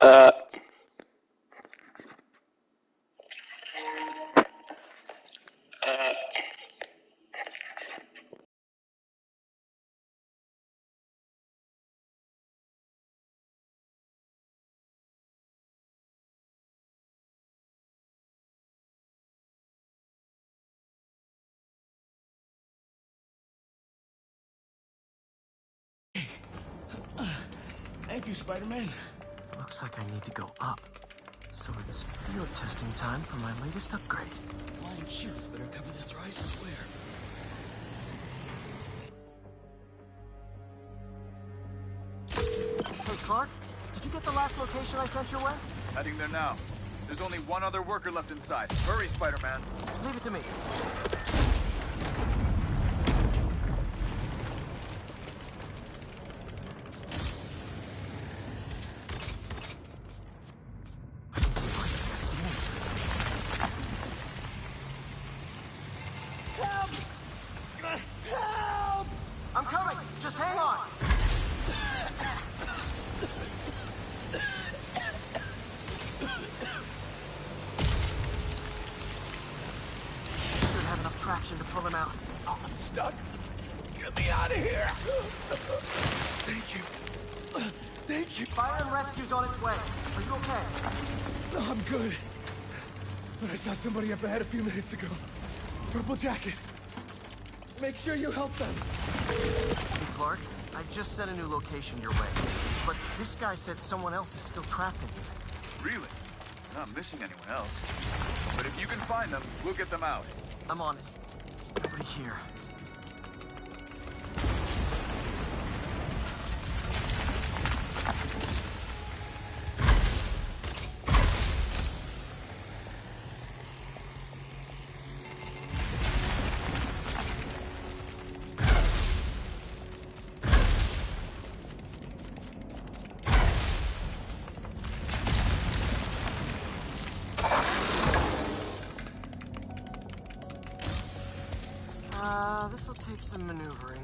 Uh, Thank you, Spider-Man. Looks like I need to go up. So it's field testing time for my latest upgrade. My insurance better cover this, or I swear. Hey, Clark, did you get the last location I sent your way? Heading there now. There's only one other worker left inside. Hurry, Spider-Man. Leave it to me. Help! Help! I'm coming! Just hang on! Should have enough traction to pull him out. Oh, I'm stuck. Get me out of here! Thank you. Thank you. Fire and rescue's on its way. Are you okay? No, I'm good. But I saw somebody up ahead a few minutes ago. Purple jacket. Make sure you help them. Hey, Clark, I just sent a new location your way. But this guy said someone else is still trapped in here. Really? You're not missing anyone else. But if you can find them, we'll get them out. I'm on it. Over here. This'll take some maneuvering.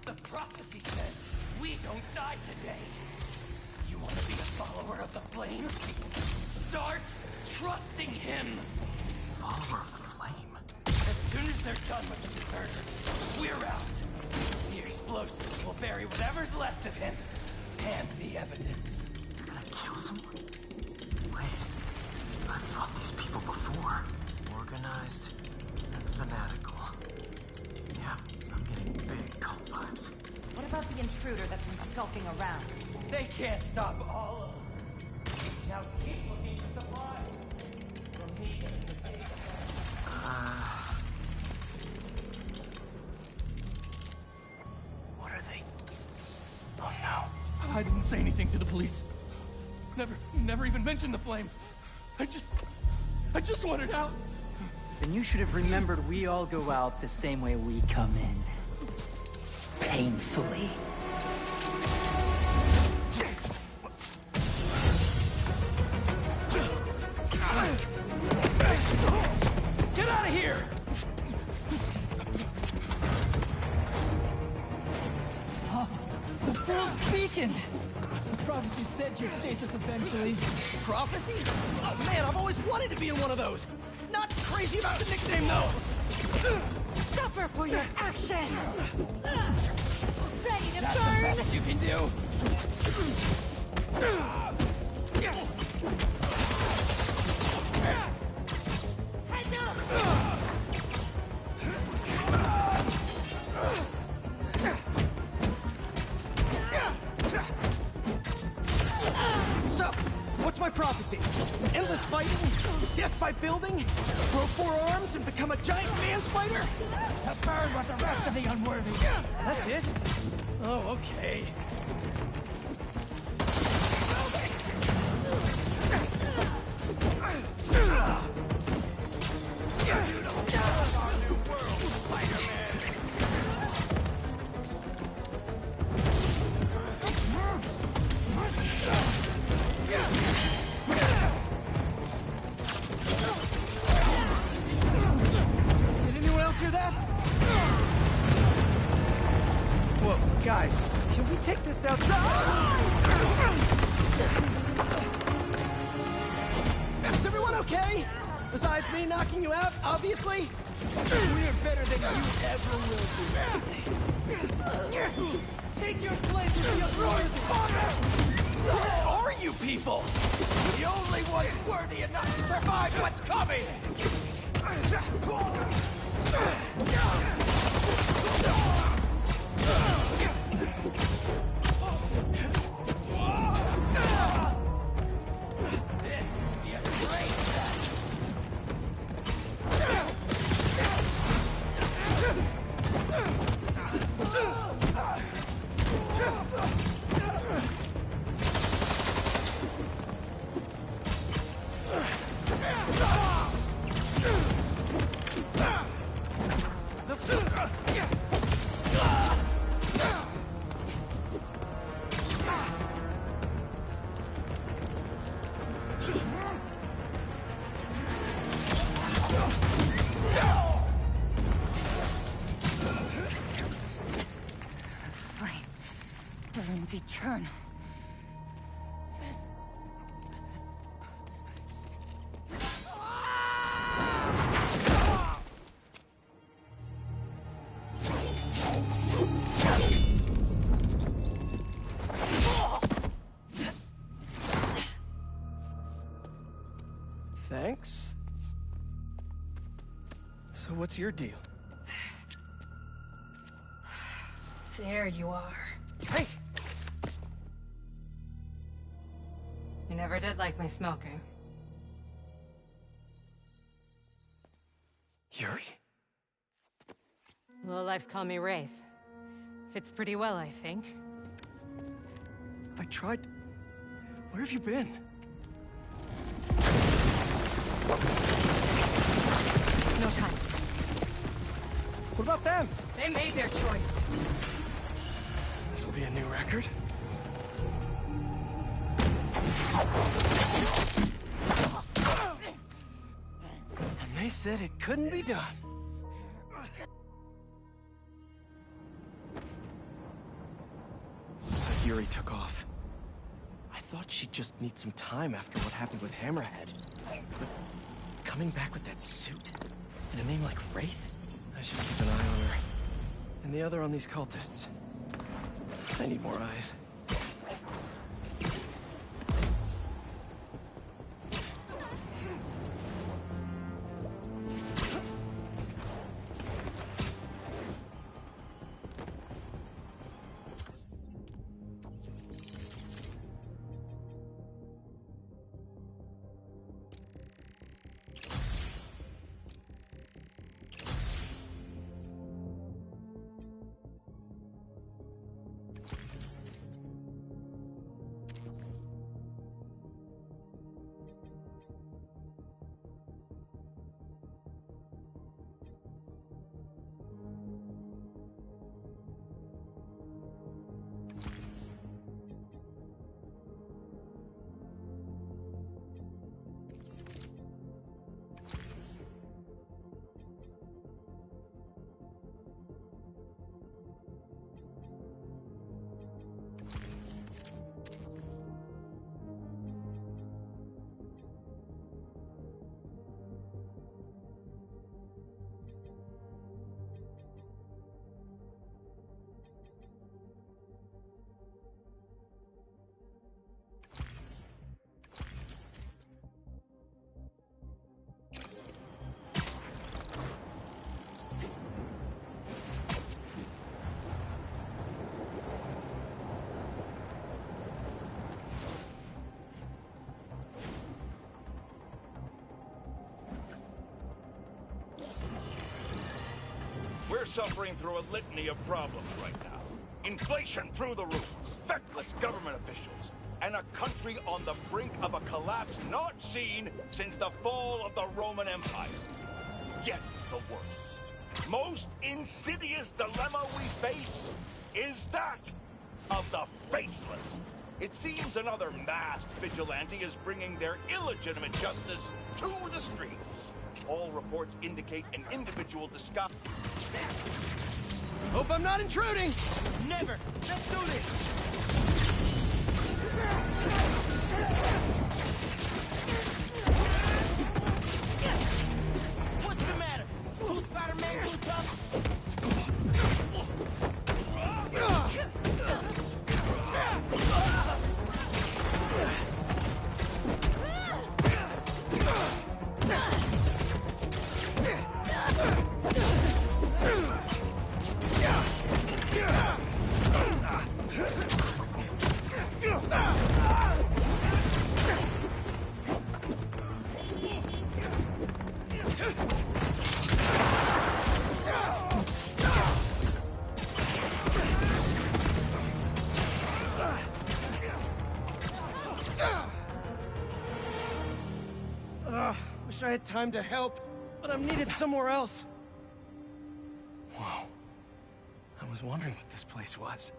The prophecy says we don't die today. You want to be a follower of the flame? Start trusting him! Follower of the flame? As soon as they're done with the deserters, we're out. The explosives will bury whatever's left of him, and the evidence. Did I kill someone? Wait, I've fought these people before. Organized and fanatical. Yeah, I'm getting big cult vibes. What about the intruder that's been skulking around? They can't stop all of us. Now keep looking for supplies. From me and the big What are they? Oh no. I didn't say anything to the police. Never even mentioned the flame. I just wanted out. Then you should have remembered we all go out the same way we come in. Painfully. Get out of here! The fool's beacon! The prophecy said you'd face us eventually. Prophecy? Oh man, I've always wanted to be in one of those. Not crazy about the nickname though. Suffer for your actions! Ready to That's the burn? best you can do. Heads up! So, what's my prophecy? Endless fighting? Death by building? Grow 4 arms and become a giant man spider? To burn with the rest of the unworthy. That's it? Oh, okay. Did anyone else hear that? Whoa, guys, can we take this outside? Is everyone okay? Besides me knocking you out, obviously? We're better than you ever will be. Take your place with the authority! Where are you people? The only ones worthy enough to survive what's coming! This will be a great battle. Flame burns eternal. Thanks. So what's your deal? There you are. Hey! You never did like me smoking. Yuri? Lowlifes call me Wraith. Fits pretty well, I think. I tried... Where have you been? No time. What about them? They made their choice. This'll be a new record. And they said it couldn't be done. Looks like Yuri took off. I thought she'd just need some time after what happened with Hammerhead. But coming back with that suit? And a name like Wraith? I should keep an eye on her. And the other on these cultists. I need more eyes. We're suffering through a litany of problems right now. Inflation through the roof, feckless government officials, and a country on the brink of a collapse not seen since the fall of the Roman Empire. yet the worst. Most insidious dilemma we face is that of the faceless. It seems another masked vigilante is bringing their illegitimate justice to the streets. All reports indicate an individual disguised. Hope I'm not intruding! Never! Let's do this! What's the matter? Who's Spider-Man too tough? Wish I had time to help, but I'm needed somewhere else. Whoa. I was wondering what this place was.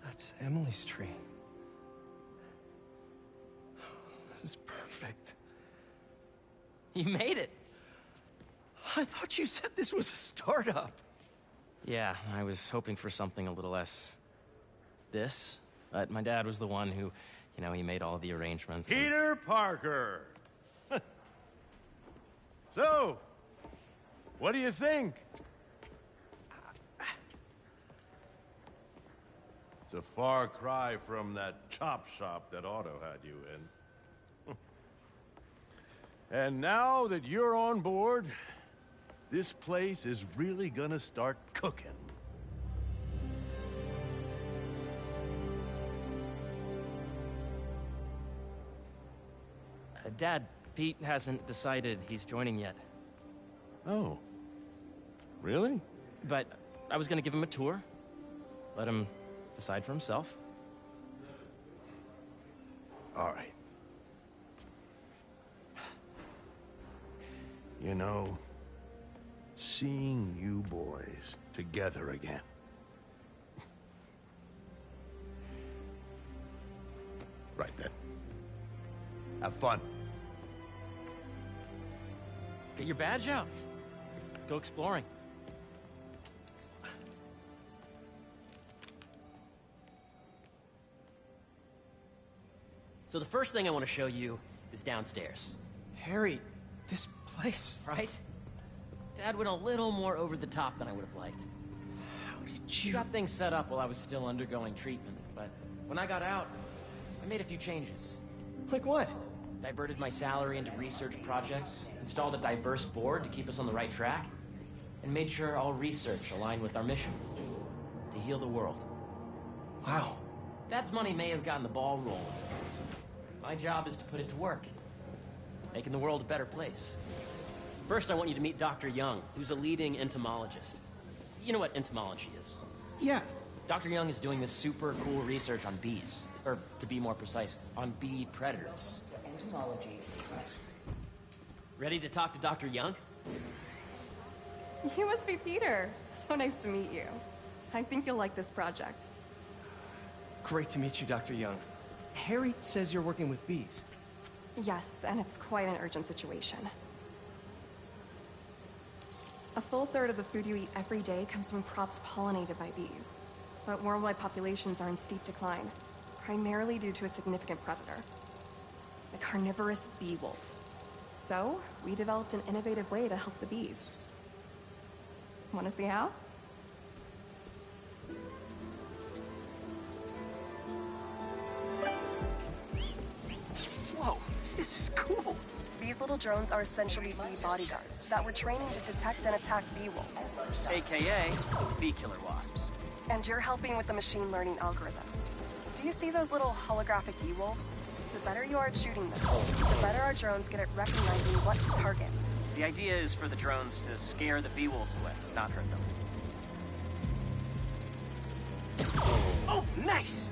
That's Emily's tree. This is perfect. You made it! I thought you said this was a startup. Yeah, I was hoping for something a little less... this. But my dad was the one who, you know, he made all the arrangements. and- Peter Parker. So, what do you think? It's a far cry from that chop shop that Otto had you in. And now that you're on board, this place is really gonna start cooking. Dad, Pete hasn't decided he's joining yet. Oh. Really? But I was gonna give him a tour. Let him decide for himself. All right. You know, seeing you boys together again. Right then. Have fun. Get your badge out. Let's go exploring. So the first thing I want to show you is downstairs. Harry, this place... Right? Dad went a little more over the top than I would have liked. How did You you... got things set up while I was still undergoing treatment, but when I got out, I made a few changes. Like what? Diverted my salary into research projects, installed a diverse board to keep us on the right track, and made sure all research aligned with our mission, to heal the world. Wow. Dad's money may have gotten the ball rolling. My job is to put it to work, making the world a better place. First, I want you to meet Dr. Young, who's a leading entomologist. You know what entomology is? Yeah. Dr. Young is doing this super cool research on bees. Or, to be more precise, on bee predators. Entomology. Ready to talk to Dr. Young? You must be Peter. So nice to meet you. I think you'll like this project. Great to meet you, Dr. Young. Harry says you're working with bees. Yes, and it's quite an urgent situation. A full third of the food you eat every day comes from crops pollinated by bees. But worldwide populations are in steep decline, primarily due to a significant predator, the carnivorous bee wolf. So, we developed an innovative way to help the bees. Want to see how? Whoa, this is cool. These little drones are essentially bee bodyguards that were trained to detect and attack bee wolves. AKA bee killer wasps. And you're helping with the machine learning algorithm. Do you see those little holographic E-wolves? The better you are at shooting them, the better our drones get at recognizing what to target. The idea is for the drones to scare the V-Wolves away, not hurt them. Oh, nice!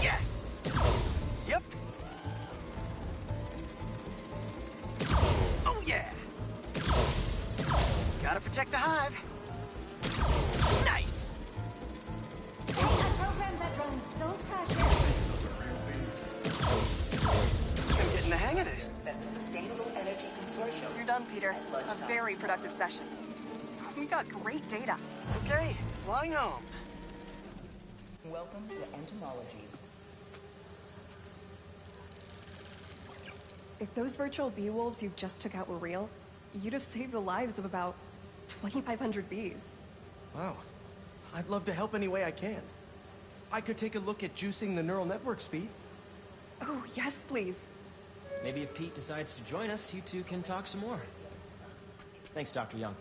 Yes! Yep. Oh, yeah! Gotta protect the hive. Nice! I programmed that drone so precious. I'm getting the hang of this. You're done, Peter. A very productive session. We got great data. Okay, flying home. Welcome to entomology. If those virtual bee wolves you just took out were real, you'd have saved the lives of about 2,500 bees. Wow. I'd love to help any way I can. I could take a look at juicing the neural network speed. Oh, yes, please. Maybe if Pete decides to join us, you two can talk some more. Thanks, Dr. Young.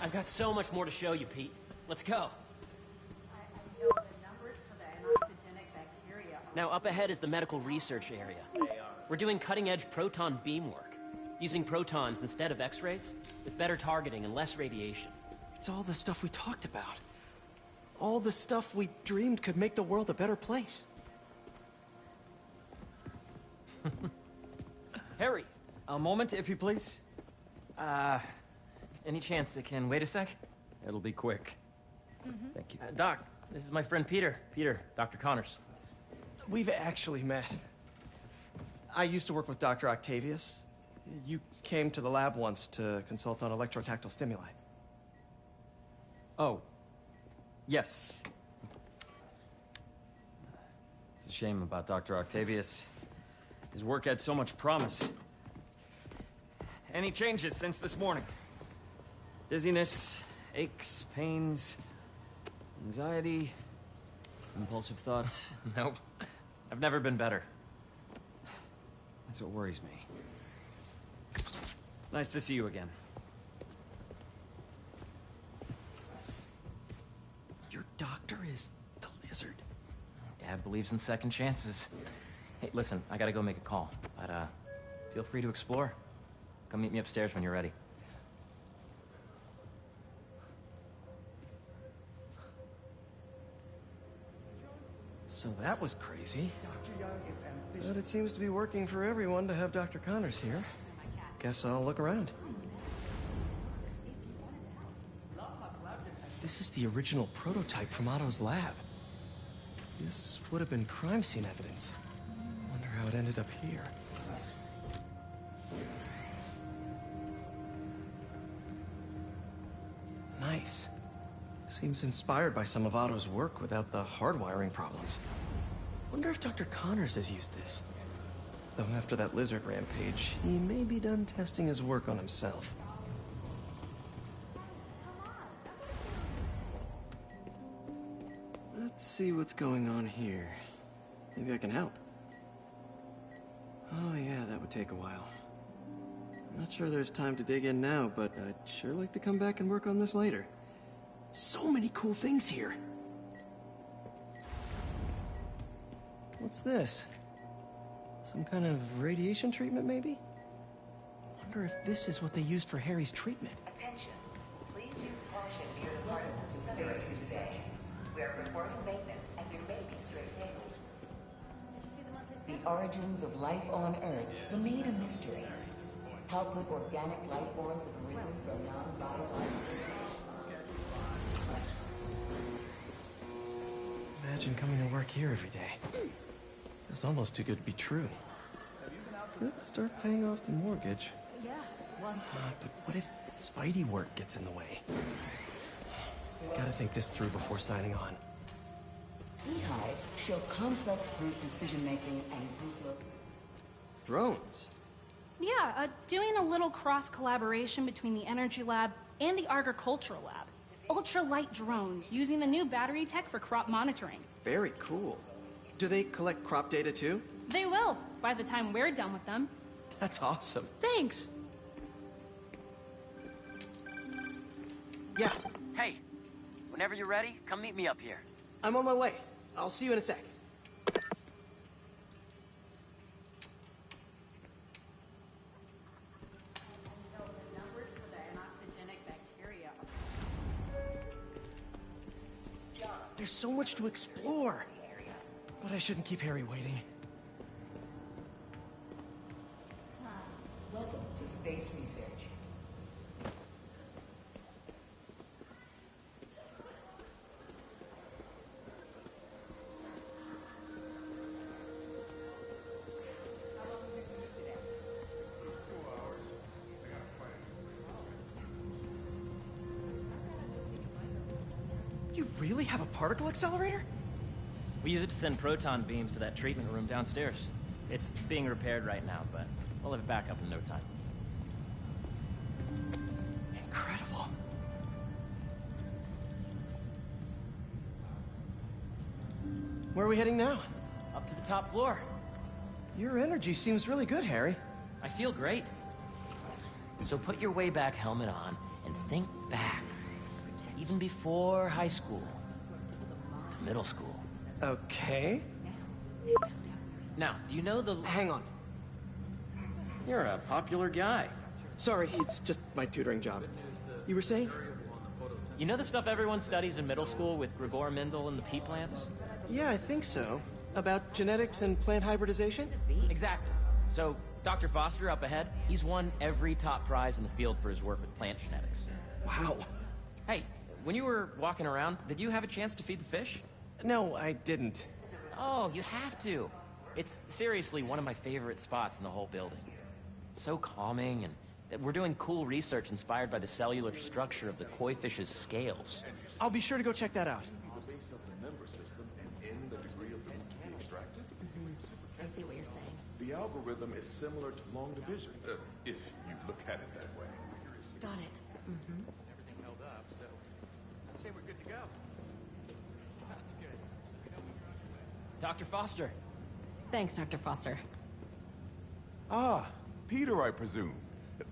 I've got so much more to show you, Pete. Let's go. Now, up ahead is the medical research area. We're doing cutting-edge proton beam work, using protons instead of X-rays, with better targeting and less radiation. It's all the stuff we talked about. All the stuff we dreamed could make the world a better place. Harry! A moment, if you please. Any chance it can wait a sec? It'll be quick. Thank you. Doc, this is my friend Peter. Peter, Dr. Connors. We've actually met. I used to work with Dr. Octavius. You came to the lab once to consult on electrotactile stimuli. Oh. Yes. It's a shame about Dr. Octavius. His work had so much promise. Any changes since this morning? Dizziness, aches, pains, anxiety, impulsive thoughts? Nope. I've never been better. That's what worries me. Nice to see you again. Your doctor is the lizard. Dad believes in second chances. Hey, listen, I gotta go make a call, but feel free to explore. Come meet me upstairs when you're ready. So that was crazy. But it seems to be working for everyone to have Dr. Connors here. Guess I'll look around. This is the original prototype from Otto's lab. This would have been crime scene evidence. Wonder how it ended up here. Nice. Seems inspired by some of Otto's work without the hardwiring problems. Wonder if Dr. Connors has used this. Though after that lizard rampage, he may be done testing his work on himself. Let's see what's going on here. Maybe I can help. Oh yeah, that would take a while. I'm not sure there's time to dig in now, but I'd sure like to come back and work on this later. So many cool things here. What's this? Some kind of radiation treatment, maybe? Wonder if this is what they used for Harry's treatment. Attention. Please use caution near the particle to space for today. We are performing maintenance and you may be straight in. The origins of life on Earth remain a mystery. How could organic life forms have arisen from non-biological? Imagine coming to work here every day. It's almost too good to be true. Let's start paying off the mortgage. Yeah, once. But what if Spidey work gets in the way? Gotta think this through before signing on. Beehives show complex group decision-making and group look. Drones? Yeah, doing a little cross-collaboration between the Energy Lab and the Agricultural Lab. Ultra-light drones using the new battery tech for crop monitoring. Very cool. Do they collect crop data too? They will, by the time we're done with them. That's awesome. Thanks. Yeah, Hey, whenever you're ready, come meet me up here. I'm on my way. I'll see you in a sec. There's so much to explore. But I shouldn't keep Harry waiting. Welcome to Space Research. You really have a particle accelerator? We use it to send proton beams to that treatment room downstairs. It's being repaired right now, but we'll have it back up in no time. Incredible. Where are we heading now? Up to the top floor. Your energy seems really good, Harry. I feel great. So put your way back helmet on and think back. Even before high school. To middle school. Okay. Now, do you know the... Hang on. You're a popular guy. Sorry, it's just my tutoring job. You were saying? You know the stuff everyone studies in middle school with Gregor Mendel and the pea plants? Yeah, I think so. About genetics and plant hybridization? Exactly. So, Dr. Foster up ahead, he's won every top prize in the field for his work with plant genetics. Wow. Hey, when you were walking around, did you have a chance to feed the fish? No, I didn't. Oh, you have to. It's seriously one of my favorite spots in the whole building. So calming, and we're doing cool research inspired by the cellular structure of the koi fish's scales. I'll be sure to go check that out. The base of the member system and in the degree of them to be extracted. I see what you're saying. The algorithm is similar to long division, if you look at it that way. Got it. Everything held up, so I'd say we're good to go. Sounds good. Dr. Foster. Thanks, Dr. Foster. Ah, Peter, I presume.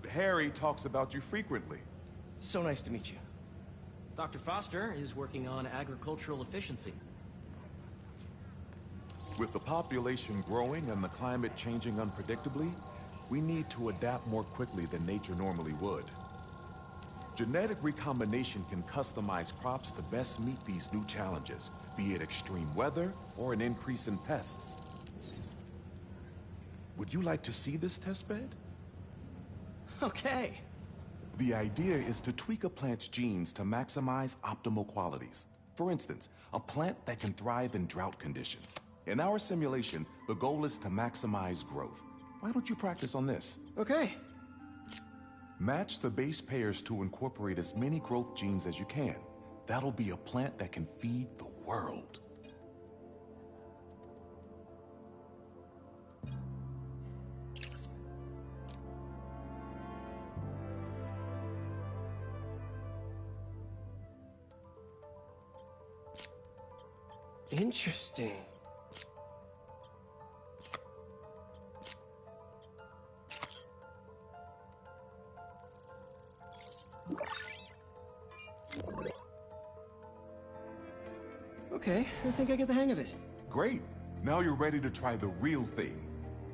Harry talks about you frequently. So nice to meet you. Dr. Foster is working on agricultural efficiency. With the population growing and the climate changing unpredictably, we need to adapt more quickly than nature normally would. Genetic recombination can customize crops to best meet these new challenges, be it extreme weather or an increase in pests. Would you like to see this testbed? Okay. The idea is to tweak a plant's genes to maximize optimal qualities. For instance, a plant that can thrive in drought conditions. In our simulation, the goal is to maximize growth. Why don't you practice on this? Okay. Match the base pairs to incorporate as many growth genes as you can. That'll be a plant that can feed the world. Interesting. Okay, I think I get the hang of it. Great. Now you're ready to try the real thing.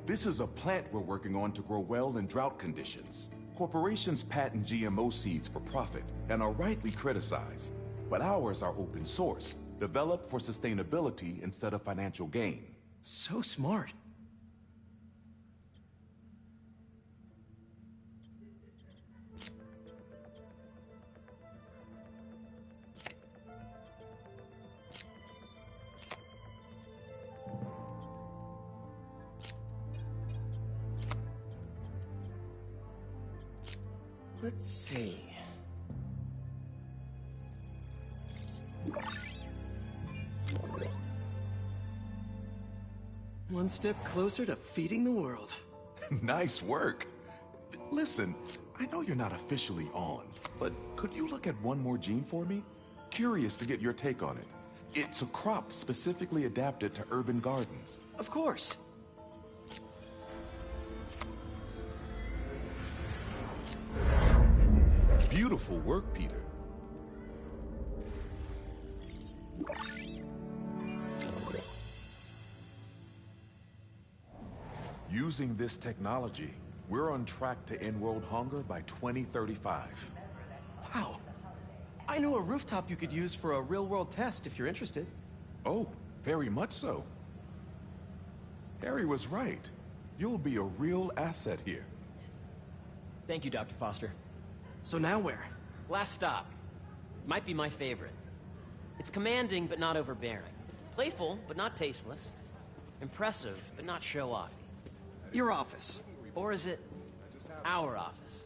This is a plant we're working on to grow well in drought conditions. Corporations patent GMO seeds for profit and are rightly criticized. But ours are open source, developed for sustainability instead of financial gain. So smart. Let's see. One step closer to feeding the world. Nice work. Listen, I know you're not officially on, but could you look at one more gene for me? Curious to get your take on it. It's a crop specifically adapted to urban gardens. Of course. Beautiful work, Peter. Using this technology, we're on track to end world hunger by 2035. Wow. I know a rooftop you could use for a real-world test if you're interested. Oh, very much so. Harry was right. You'll be a real asset here. Thank you, Dr. Foster. So now where? Last stop. Might be my favorite. It's commanding, but not overbearing. Playful, but not tasteless. Impressive, but not show-offy. Your office. Or is it our office?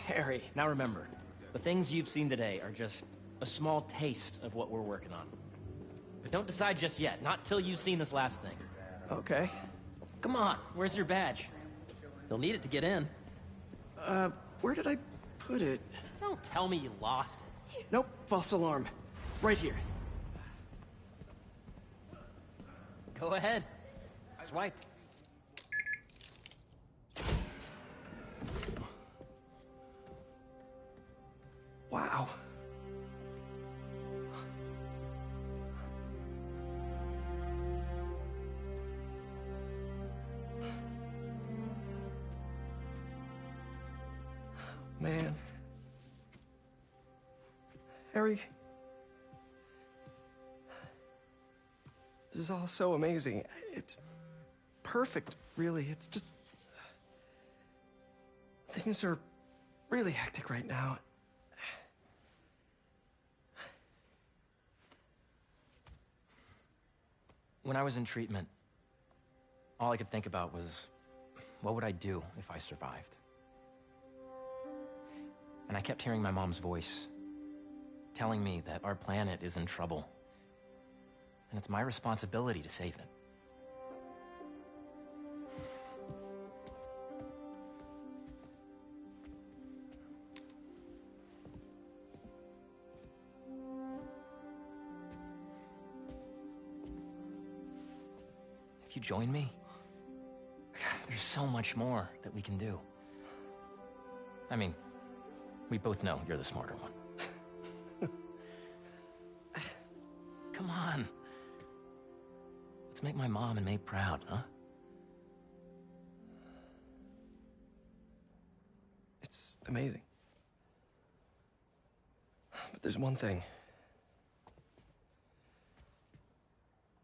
Harry. Now remember, the things you've seen today are just a small taste of what we're working on. But don't decide just yet, not till you've seen this last thing. Okay. Come on, where's your badge? You'll need it to get in. Where did I put it? Don't tell me you lost it. Nope, false alarm. Right here. Go ahead. Swipe. Wow. Man. Harry. This is all so amazing. It's perfect, really. It's just... Things are really hectic right now. When I was in treatment, all I could think about was, what would I do if I survived? And I kept hearing my mom's voice, telling me that our planet is in trouble, and it's my responsibility to save it. If you join me, there's so much more that we can do. I mean, we both know you're the smarter one. Come on. Let's make my mom and May proud, huh? It's amazing. But there's one thing.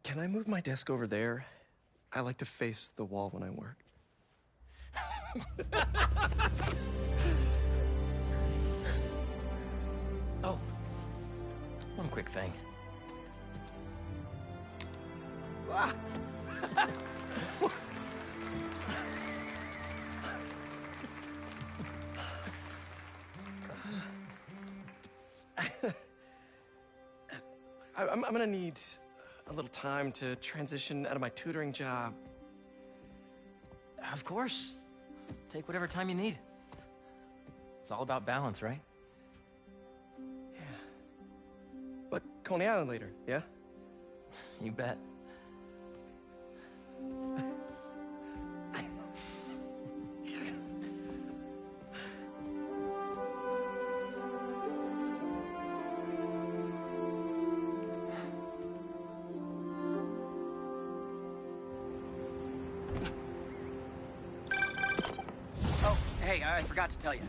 Can I move my desk over there? I like to face the wall when I work. Oh, one quick thing. Ah. I'm gonna need a little time to transition out of my tutoring job. Of course. Take whatever time you need. It's all about balance, right? Yeah. But Coney Island later, yeah? You bet. Hey, I forgot to tell you.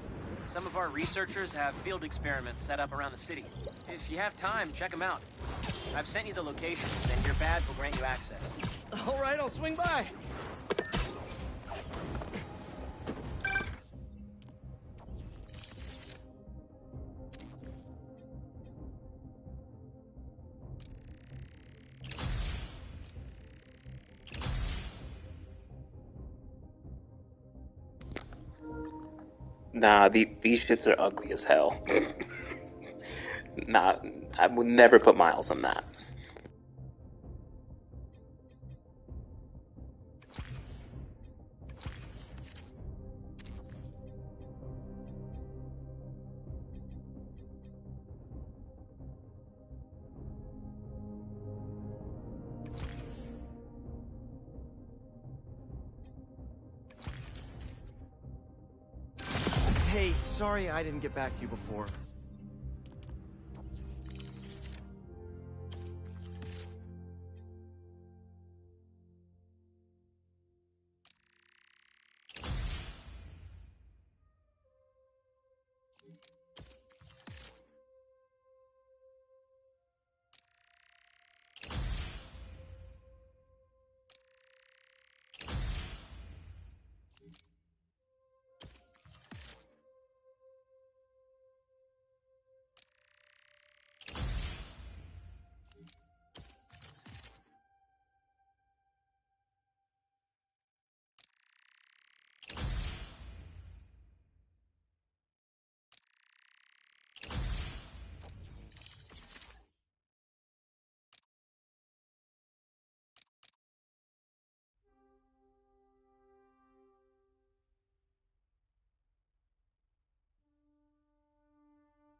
Some of our researchers have field experiments set up around the city. If you have time, check them out. I've sent you the locations, and your badge will grant you access. All right, I'll swing by. Nah, these shits are ugly as hell. Nah, I would never put miles on that. Hey, sorry I didn't get back to you before.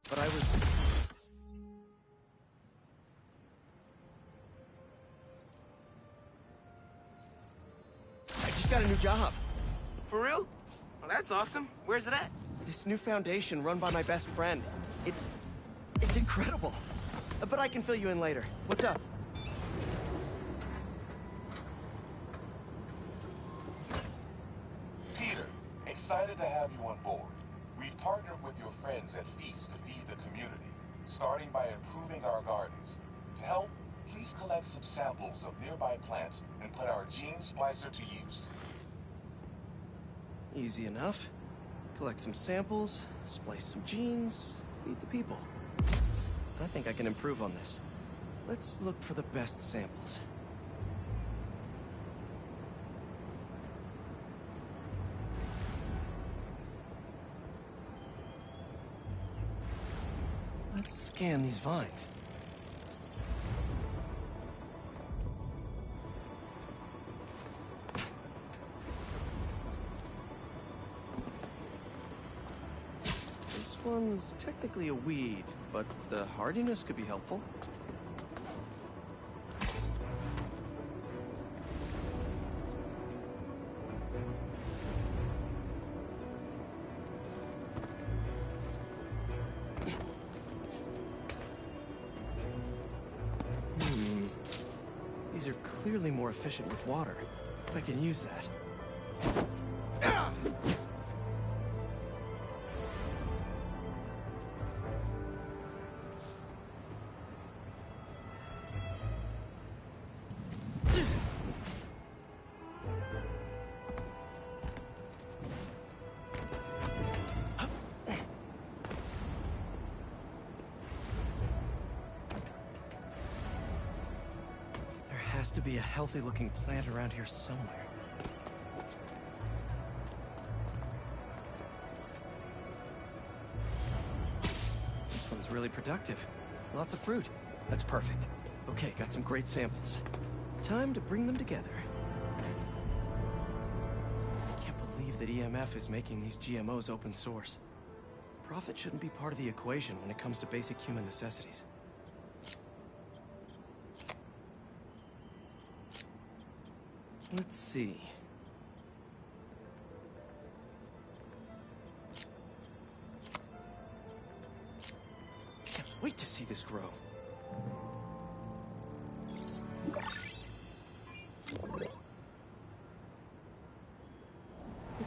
but I was... I just got a new job. For real? Well, that's awesome. Where's it at? This new foundation run by my best friend. It's incredible. But I can fill you in later. What's up? Peter, excited to have you on board. We've partnered with your friends at Feast to feed the community, starting by improving our gardens. To help, please collect some samples of nearby plants and put our gene splicer to use. Easy enough. Collect some samples, splice some genes, feed the people. I think I can improve on this. Let's look for the best samples. Let's scan these vines. This one's technically a weed, but the hardiness could be helpful. These are clearly more efficient with water. I can use that. Has to be a healthy-looking plant around here somewhere. This one's really productive. Lots of fruit. That's perfect. Okay, got some great samples. Time to bring them together. I can't believe that EMF is making these GMOs open source. Profit shouldn't be part of the equation when it comes to basic human necessities. Let's see. Can't wait to see this grow.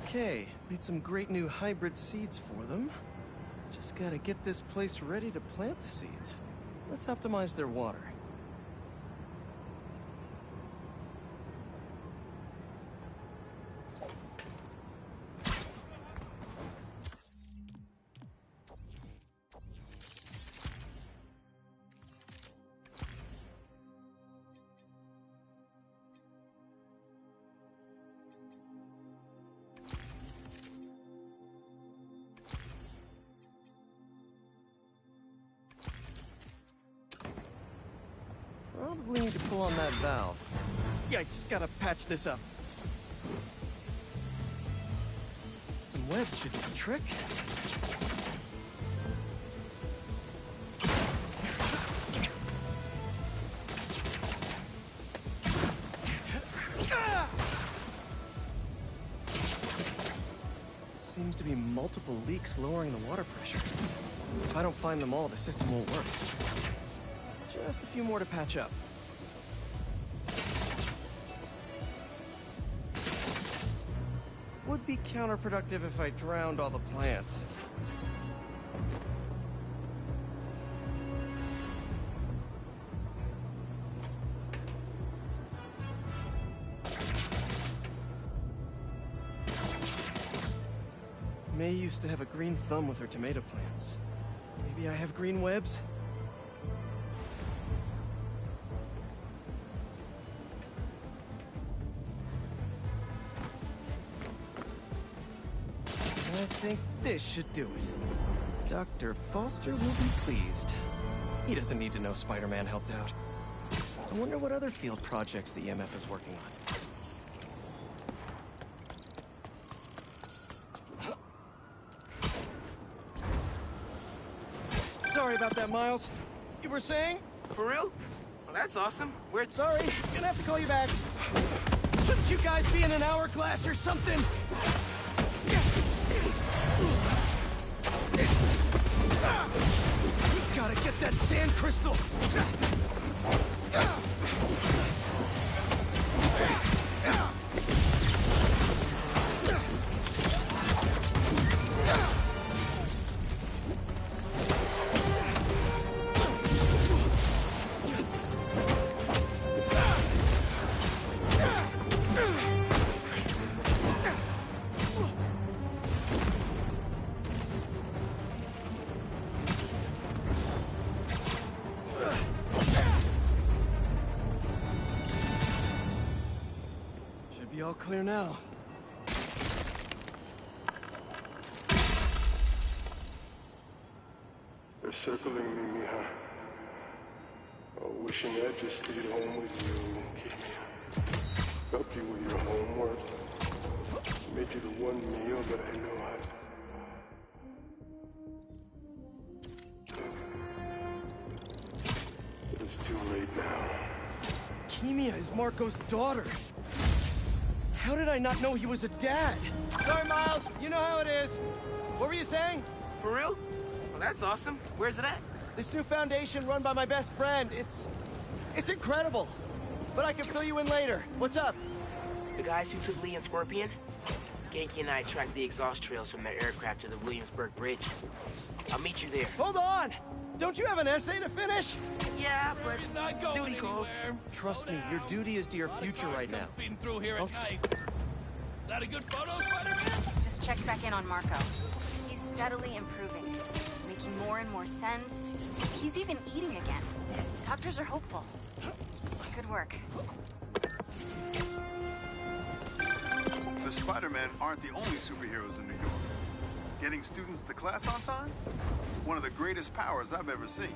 Okay, made some great new hybrid seeds for them. Just gotta get this place ready to plant the seeds. Let's optimize their water. Probably need to pull on that valve. Yikes, gotta patch this up. Some webs should do the trick. Seems to be multiple leaks lowering the water pressure. If I don't find them all, the system won't work. Just a few more to patch up. Would be counterproductive if I drowned all the plants. May used to have a green thumb with her tomato plants. Maybe I have green webs? I think this should do it. Dr. Foster will be pleased. He doesn't need to know Spider-Man helped out. I wonder what other field projects the EMF is working on. Sorry about that, Miles. You were saying? For real? Well, that's awesome. We're sorry. Gonna have to call you back. Shouldn't you guys be in an hourglass or something? We gotta get that sand crystal. All clear now. They're circling me, Mija. Oh, wishing I'd just stayed home with you, Kimia. Helped you with your homework. Made you the one meal that I know how. But it's too late now. Kimia is Marco's daughter. How did I not know he was a dad? Sorry, Miles. You know how it is. What were you saying? For real? Well, that's awesome. Where's it at? This new foundation run by my best friend. It's incredible. But I can fill you in later. What's up? The guys who took Lee and Scorpion? Genki and I tracked the exhaust trails from their aircraft to the Williamsburg Bridge. I'll meet you there. Hold on! Don't you have an essay to finish? Yeah, but duty calls. Trust me, your duty is to your future right now. Through here at night. Is that a good photo, Spider-Man? Just checked back in on Marco. He's steadily improving, making more and more sense. He's even eating again. Doctors are hopeful. Good work. The Spider-Men aren't the only superheroes in New York. Getting students to class on time? One of the greatest powers I've ever seen.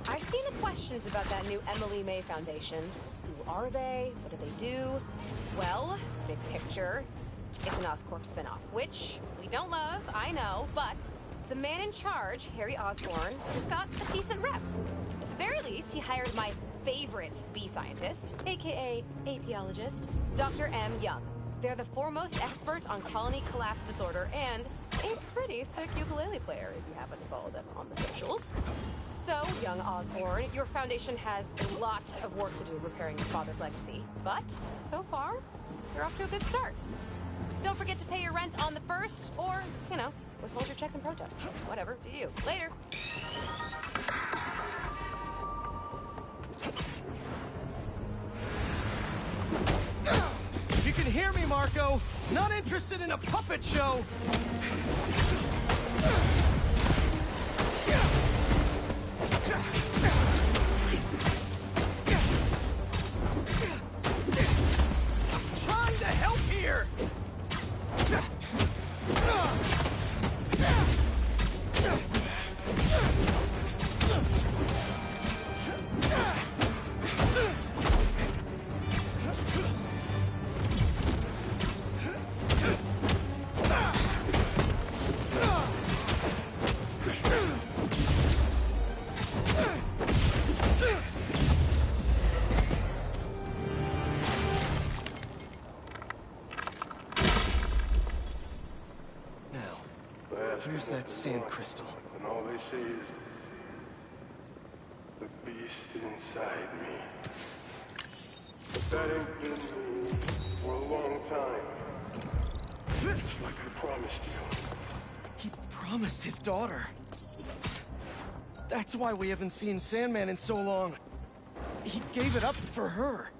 I've seen the questions about that new Emily May Foundation. Who are they? What do they do? Well, big picture, it's an Oscorp spinoff, which we don't love, I know, but the man in charge, Harry Osborn, has got a decent rep. At the very least, he hired my favorite bee scientist, aka apiologist, Dr. M. Young. They're the foremost expert on colony collapse disorder and a pretty sick ukulele player if you happen to follow them on the socials. So, young Osborn, your foundation has a lot of work to do repairing your father's legacy. But, so far, you're off to a good start. Don't forget to pay your rent on the 1st, or, you know, withhold your checks in protest. Whatever, do you. Later. You can hear me, Marco. Not interested in a puppet show. Trying to help here. Where's that sand crystal? And all they say is the beast inside me. But that ain't been me for a long time. Just like I promised you. He promised his daughter. That's why we haven't seen Sandman in so long. He gave it up for her.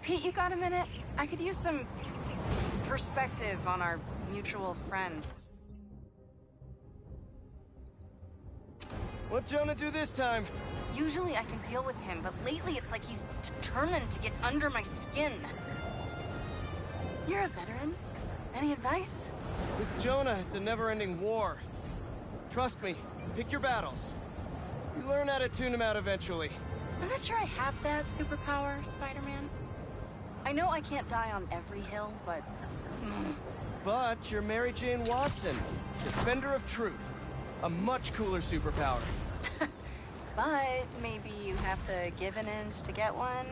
Pete, you got a minute? I could use some perspective on our mutual friend. What'd Jonah do this time? Usually I can deal with him, but lately it's like he's determined to get under my skin. You're a veteran. Any advice? With Jonah, it's a never-ending war. Trust me, pick your battles. You learn how to tune him out eventually. I'm not sure I have that superpower, Spider-Man. I know I can't die on every hill, but... But you're Mary Jane Watson, defender of truth. A much cooler superpower. But maybe you have to give an inch to get one?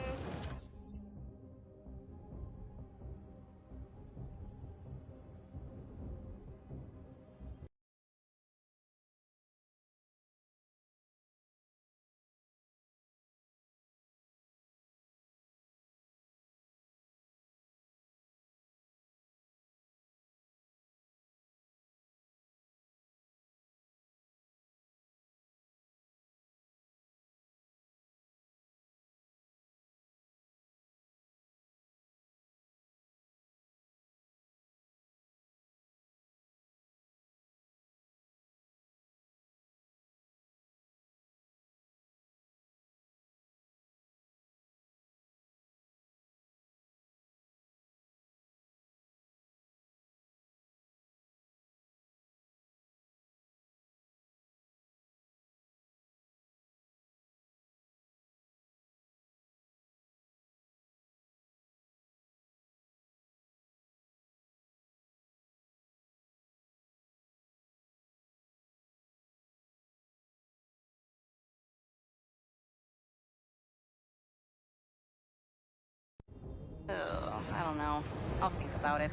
I don't know. I'll think about it.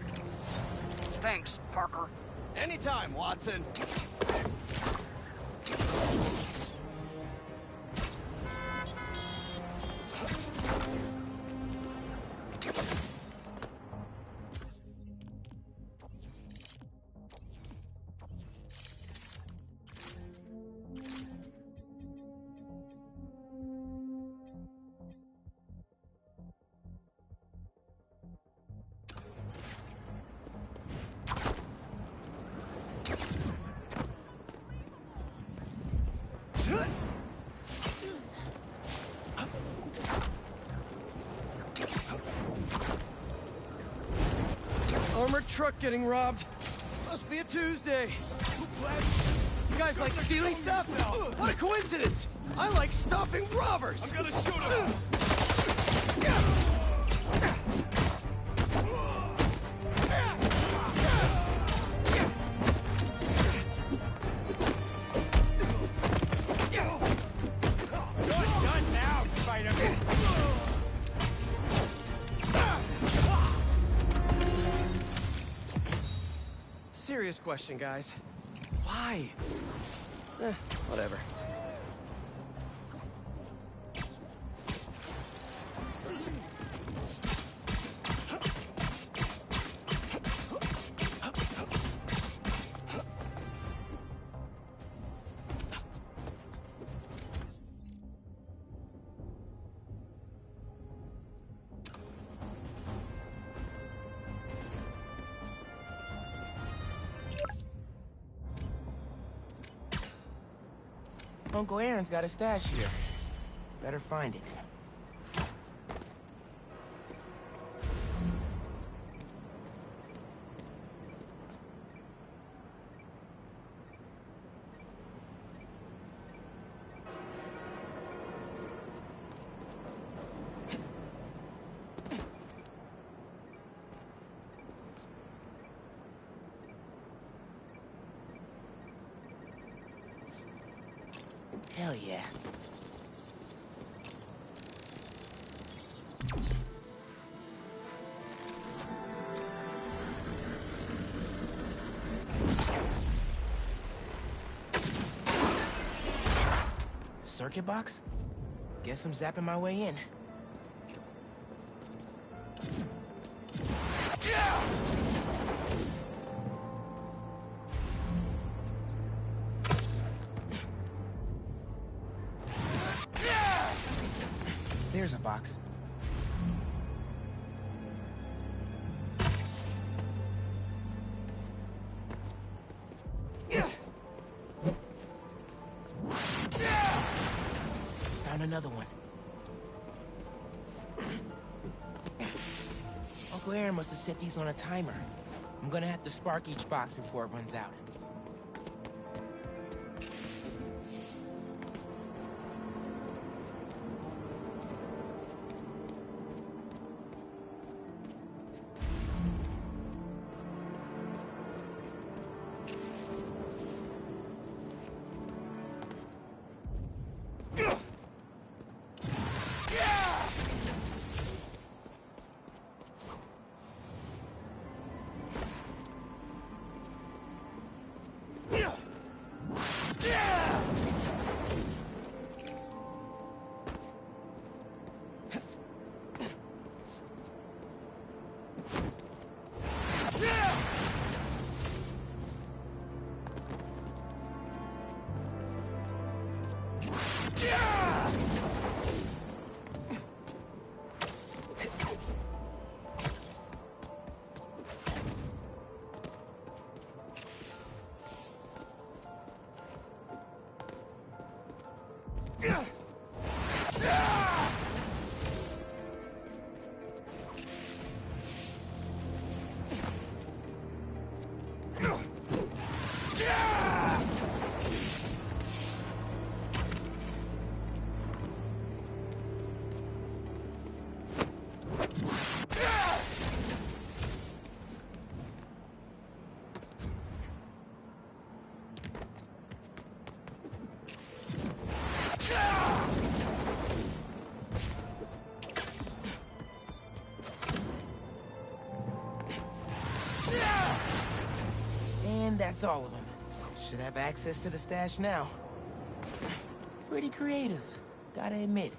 Thanks, Parker. Anytime, Watson. Armored truck getting robbed. Must be a Tuesday. You guys like stealing stuff? What a coincidence! I like stopping robbers! I'm gonna shoot him! Serious question, guys. Why? Whatever. Uncle Aaron's got a stash here. Better find it. Hell yeah. Circuit box? Guess I'm zapping my way in. There's a box. another one. Uncle Aaron must have set these on a timer. I'm gonna have to spark each box before it runs out. That's all of them. Should have access to the stash now. Pretty creative, gotta admit.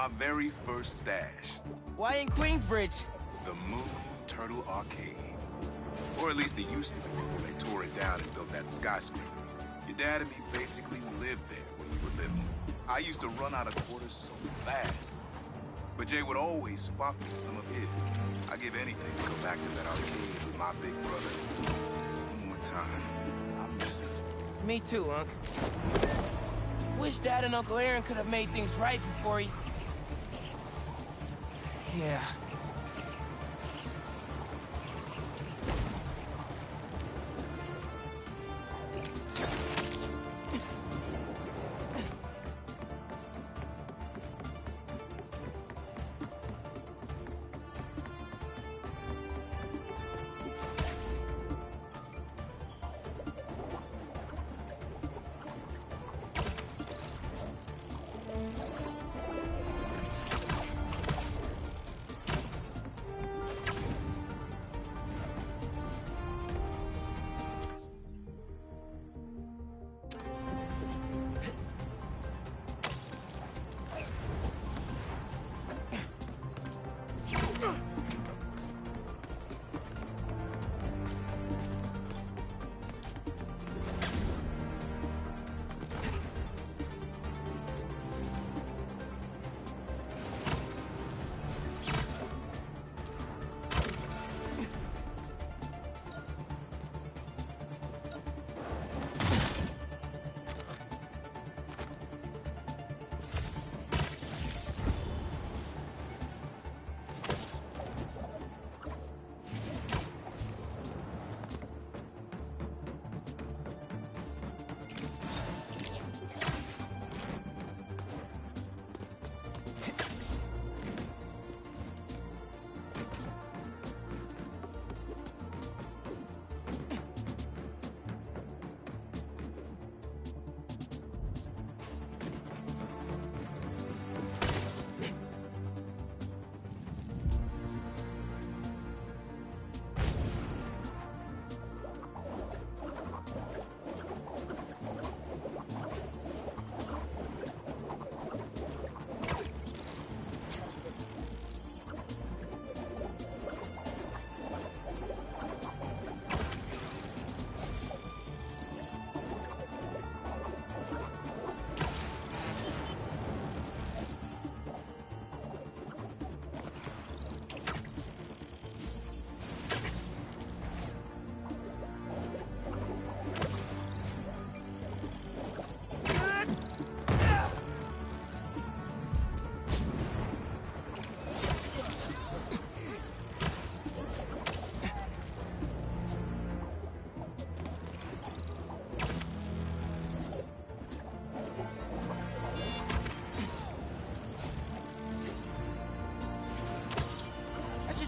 My very first stash. Why in Queensbridge? The Moon Turtle Arcade. Or at least it used to be before they tore it down and built that skyscraper. Your dad and me basically lived there when we were little. I used to run out of quarters so fast. But Jay would always swap me some of his. I'd give anything to go back to that arcade with my big brother. One more time. I miss him. Me too, Unc. Wish Dad and Uncle Aaron could have made things right before he... Yeah.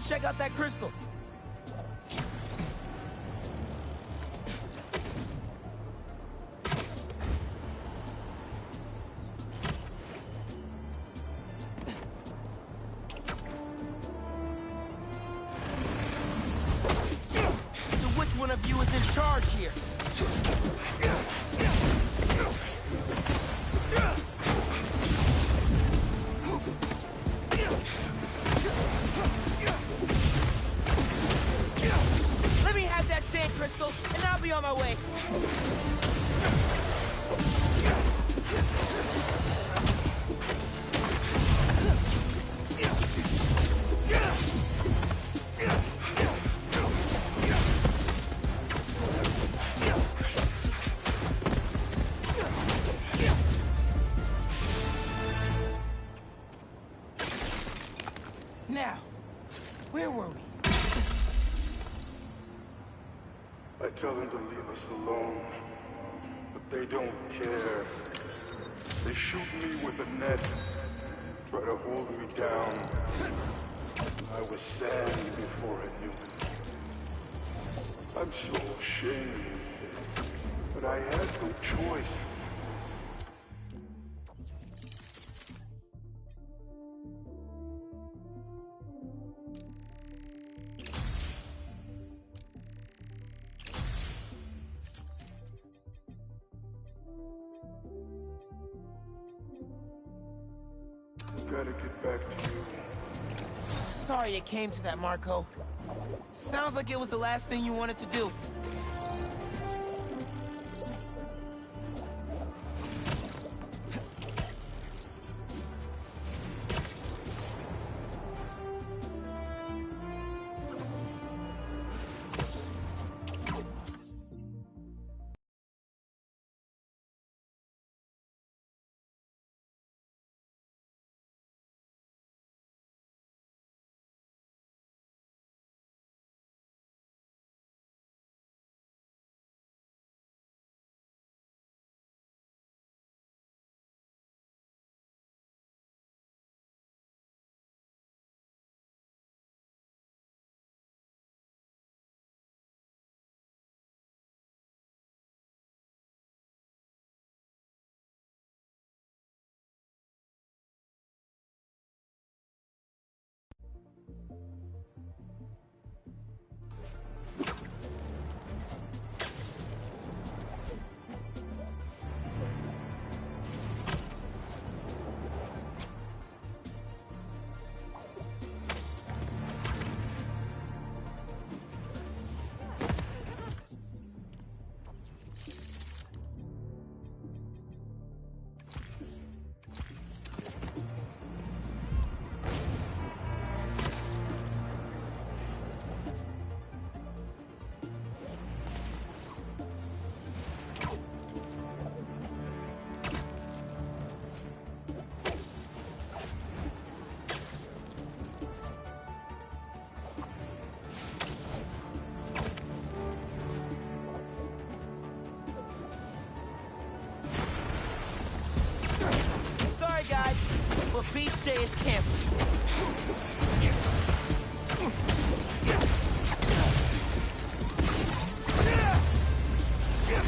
should check out that crystal. So which one of you is in charge here? Let me have that sand crystal, and I'll be on my way. Now, where were we? I tell them to leave us alone, but they don't care. They shoot me with a net, try to hold me down. I was sand before I knew it. I'm so ashamed, but I had no choice. Gotta get back to you. Sorry it came to that, Marco. Sounds like it was the last thing you wanted to do. But Beach Day is canceled.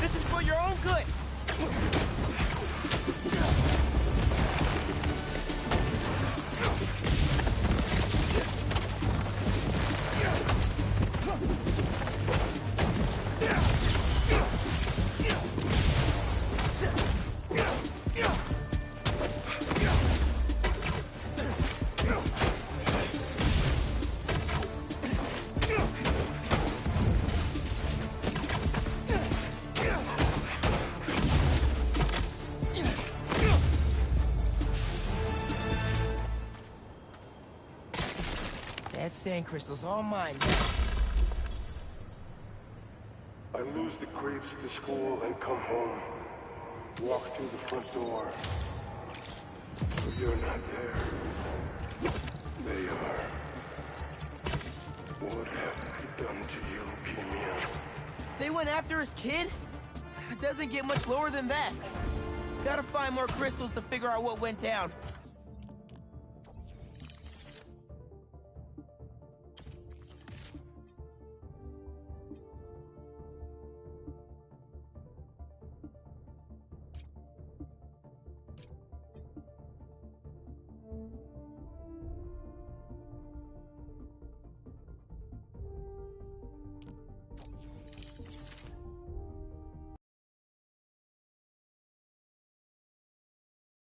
This is for your own good. That sand crystal's all mine. I lose the creeps at the school and come home. Walk through the front door. But you're not there. They are. What have they done to you, Keemia? They went after his kid? It doesn't get much lower than that. Gotta find more crystals to figure out what went down.